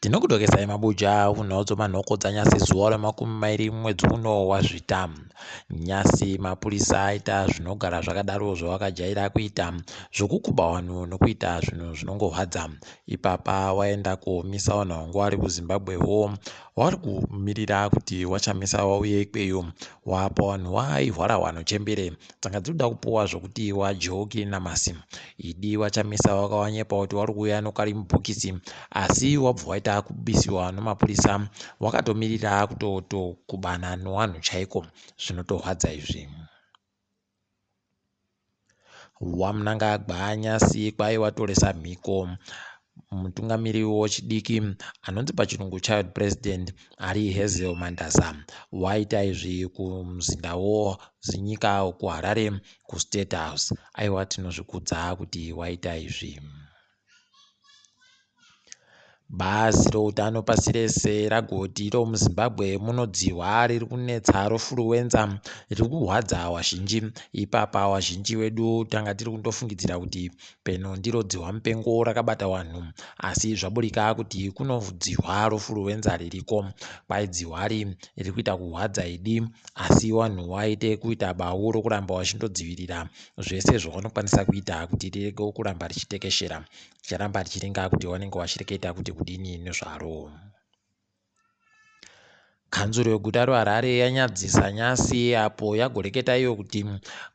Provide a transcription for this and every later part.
Tinokudokesai mabuja unhadzo manhoko dzanyasi zuva ra20 mwedzi uno waZvita. Nyasi Mapurisa aita zvinogara zvakadaro zvavakajaira kuita zvokukuba vanhu nokuita zvinhu zvinongohwadza. Ipapa waenda kuomisa vanhu vangu vari kuZimbabwewo vari kumirira kuti waChamisa wauye ikweyo wapa vanhu vaihwarahwa nochembere tsanga dziri kuda kupuwa zvokuti wajoki namasi. Idi waChamisa wakawanyepa kuti vari kuuya nokarimubhokisi asi wabva waita kubisiwa noMapurisa wakatomirira kutokubana nevanhu chaiko zvinotohwadza izvi. Wamunangagwa Nyasi kwai watoresa mhiko mutungamiri wechidiki anonzi pachirungu child president ari Hedzinoyi waita izvi kumuzindawo zinyika kuHarare kuState House. Aiwa tinozvikudza kuti waita izvi. Bazi routano pasi rese ragoti romuZimbabwe munodzihwa riri kunetsa rofuruwenza riri kuhwadza wazhinji. Ipapa wazhinji wedu tanga tiri kundofungidzira kuti peno ndiro dzihwa mupengo rakabata vanhu asi zvaburika kuti kunodzihwa rofuruwenza ririko. Kwai dzihwari riri kuita kuhwadza idi asi vanhu waite kuita bau rokuramba wachindodzivirira zvese zvavanokwanisa kuita kuti rirege kuramba richitekeshera richaramba richiringa kuti wanenge wachireketa kuti kudini nezvaro. Kanzuro yeguta reHarare yanyadzisa Nyasi apo yagoreketa iyo kuti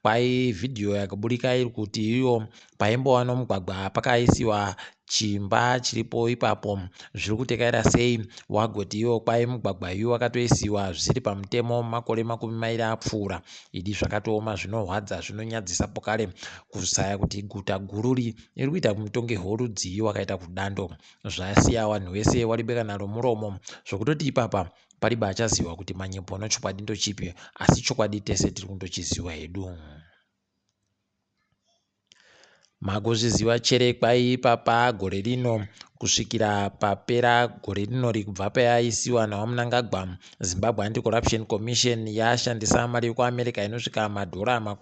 kwai vhidhiyo yakaburika iri kuti iyo paimbova nomugwagwa pakaisiwa chimba chiripo ipapo zviri kutekaira sei. Wagoti iyo kwai mugwagwa iyu wakatoisiwa zviri pamutemo makore 20 apfuura. Idi zvakatooma zvinorwadza zvinonyadzisa pokare kusaya kuti guta gururi iri kuita mutongerwo rudzi wakaita kudando zvasiya vanhu vese waribekana romuromo zvokutoti ipapa pariba achaziva kuti manyepo nochokwadi ndochipi asi chokwadi tese tiri kundochiziva hedu. Mako zviziva chere kwai ipapa gore rino kusvikira papera gore rino kubva payaisiwa nawamunangagwa Zimbabwe Anti-Corruption Commission yashandisa mari yekuAmerica inosvika madhora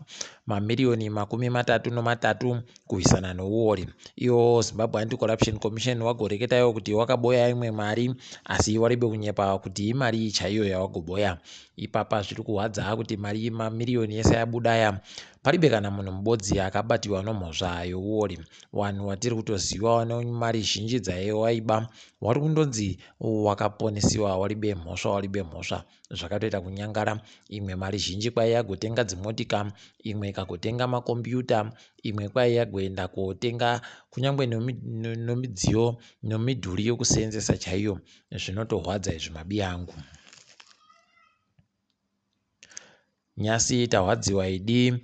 mamiliyoni 33 kuisana nouori. Iyo Zimbabwe Anti-Corruption Commission wagoreketayo kuti wakaboya imwe mari asi waribe kunyepa kuti imari chaiyo yawagoboya. Ipapa zviri kuhwadza kuti mari mamiliyoni yese yabudaya paribe kana munhu mubodzi akabatiwa nomhosva youori. Vanhu watiri kutoziva wane mari zhinji dzaiwaiba wari kundonzi wakaponesiwa waribe mhosva zvakatoita kunyangara. Imwe mari zhinji kwai yagotenga dzimotika, imwe ikagotenga makombiyuta, imwe kwai yagoenda kotenga kunyangwe nomidziyo nomidhuri yokuseenzesa chaiyo. Zvinotohwadza izvi mabiya angu. Nyasi tahwadziwa idi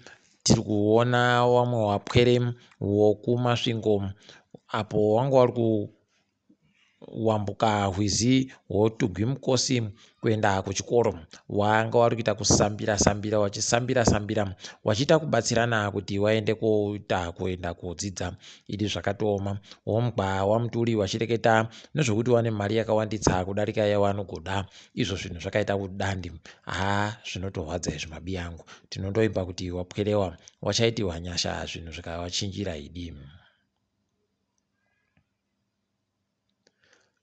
tiri kuona wamwe wapwere wokumasvingo apo wanga wari kuwambuka rwizi wotugwi mukosi kuenda kuchikoro wanga wari kuita kusambira wachiita kubatsirana kuti waende kuenda kodzidza. Idi zvakatooma womugwa wamuturi wachireketa nezvokuti wane mari yakawanditsa kudarika yawanogoda. Izvo zvinhu zvakaita kudandi zvinotorwadza izvi mabiya angu. Tinondoimba kuti wapwerewa wachaitirwa nyasha zvinhu zvikawachinjira idi.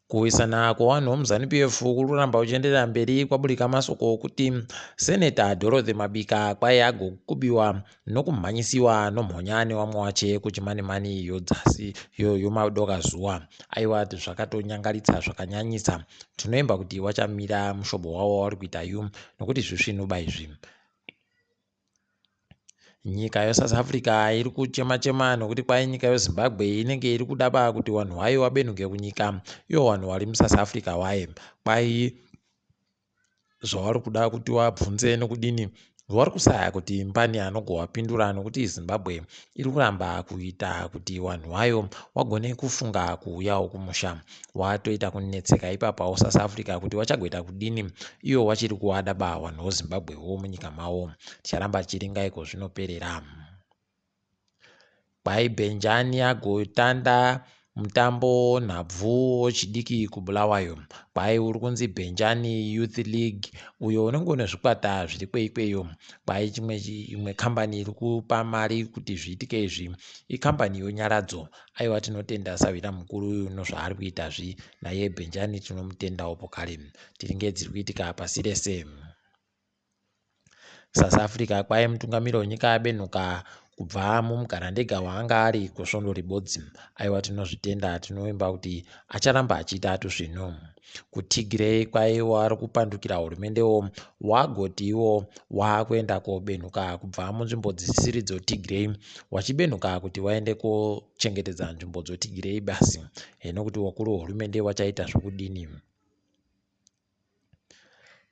Kuwisana kwevanhu vomuZANU-PF kuri kuramba uchienderera mberi. Kwaburika masoko okuti Seneta Dorothy Mabika kwai agokubiwa nokumhanyisiwa nomhonya nevamwe vache kuchimani-mani yodzasi yomadoka zuva. Aiwa zvakatonyangaritsa zvakanyanyisa. Tinoimba kuti wachamira mushobo wavo wari kuita iyu nokuti zvisvinuba izvi. Nyika yeSouth Africa iri kuchema nokuti kwai nyika yeZimbabwe inenge iri kudaba kuti vanhu vayo vabenuke kunyika iyo vanhu vari muSouth Africa waye. Kwai zvavari kuda kuti wabvunze nokudini vari kusaya kuti mbani anogowapindura nokuti Zimbabwe iri kuramba kuita kuti vanhu vayo wagone kufunga kuuyawo kumusha. Watoita kunetseka ipapawo South Africa kuti wachagoita kudini iyo wachiri kuwadaba vanhu voZimbabwewo munyika mavo. Ticharamba tichiringaiko zvinoperera. Kwai Benjani agotanda mutambo nhabvu wechidiki kuBulawayo kwai uri kunzi Benjani Youth League uyo unenge une zvikwata zviri kweikweyo kwai imwe kambani iri kupa mari kuti zviitike izvi ikambani yonyaradzo. Aiwa tinotenda Savira mukuru uyu zvaari kuitazvi naye Benjani tinomutendawo pokare tiringe dziri kuitika pasi rese. South Africa kwai mutungamiri wenyika abenhuka kubva mumugarandega waanga ari kusvondo ribodzi. Aiwa tinozvitenda tinoimba kuti acharamba achiita zvino. kuTigray kwai wari kupandukira hurumendewo wagotiwo waakuenda kobenhuka kubva munzvimbo dzisiri dzoTigray wachibenhuka kuti waende kochengetedza nzvimbo dzoTigray basi. Hino kuti wakuru wehurumende wachaita zvokudini.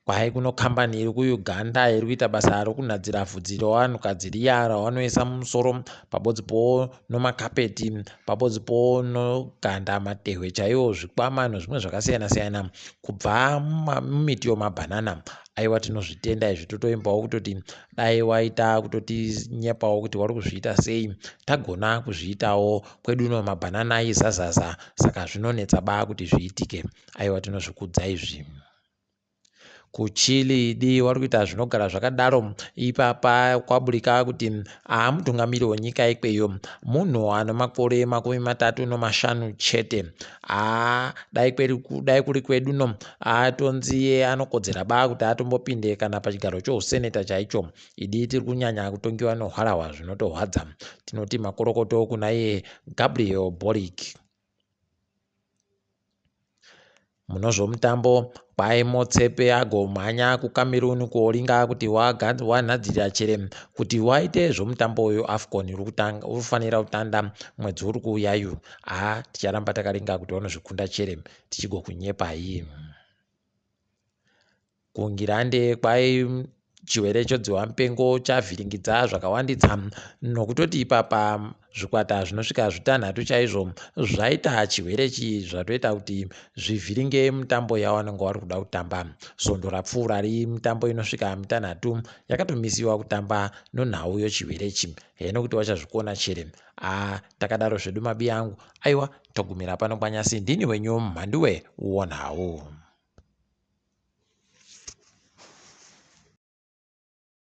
kwai kuno kambani iri kuUganda iri kuita basa rokunadzira vhudzi revanhukadzi riya ravanoisa mumusoro pabodzipo nomakapeti pabodzipo noganda matehwe chaiwo zvikwama nezvimwe zvakasiyana-siyana kubva mumiti yomabhanana. Aiwa tinozvitenda izvi totoimbawo kutoti dai waita kutotinyepawo kuti wari kuzviita sei tagona kuzviitawo kwedu uno mabhanana aizazaza saka zvinonetsa baa kuti zviitike. Aiwa tinozvikudza izvi. kuChile wari kuita zvinogara zvakadaro ipapa kwaburika kuti mutungamiri wenyika ikweyo munhu ano makore 35 chete. Dai kuri kwedu no atonzi anokodzera baa kuti atombopinde kana pachigaro chouseneta chaicho. Idi tiri kunyanya kutongiwa nohwarahwa zvinotohwadza. Tinoti makorokoto kuna iye Gabriel Boric. munozvomutambo kwai Motsepe agomhanya kuCameroon kuolinga kuti wanhadzira chere kuti waite zvomutambo uyu AFCON urufanira kutanda mwedzi uri kuuyayu. Ticharamba takalinga kuti vanozvikunda chere tichigokunyepai. kuNgirande kwai chirwere chodziwa mupengo chavhiringidza zvakawandidza nokutoti ipapa zvikwata zvinosvika 6 chaizvo zvaita chirwere zvatoita kuti zvivhiringe mutambo yavanenge vari kuda kutamba. Svondo rapfuura mutambo inosvika 6 yakatomisiwa kutamba nonhau yechirwere ichi. Heno kuti wachazvikona chere. Takadaro zvedu mabi angu. Aiwa togumira pano kwanyasi. Ndini wenyu Mhanduwe WeNhau.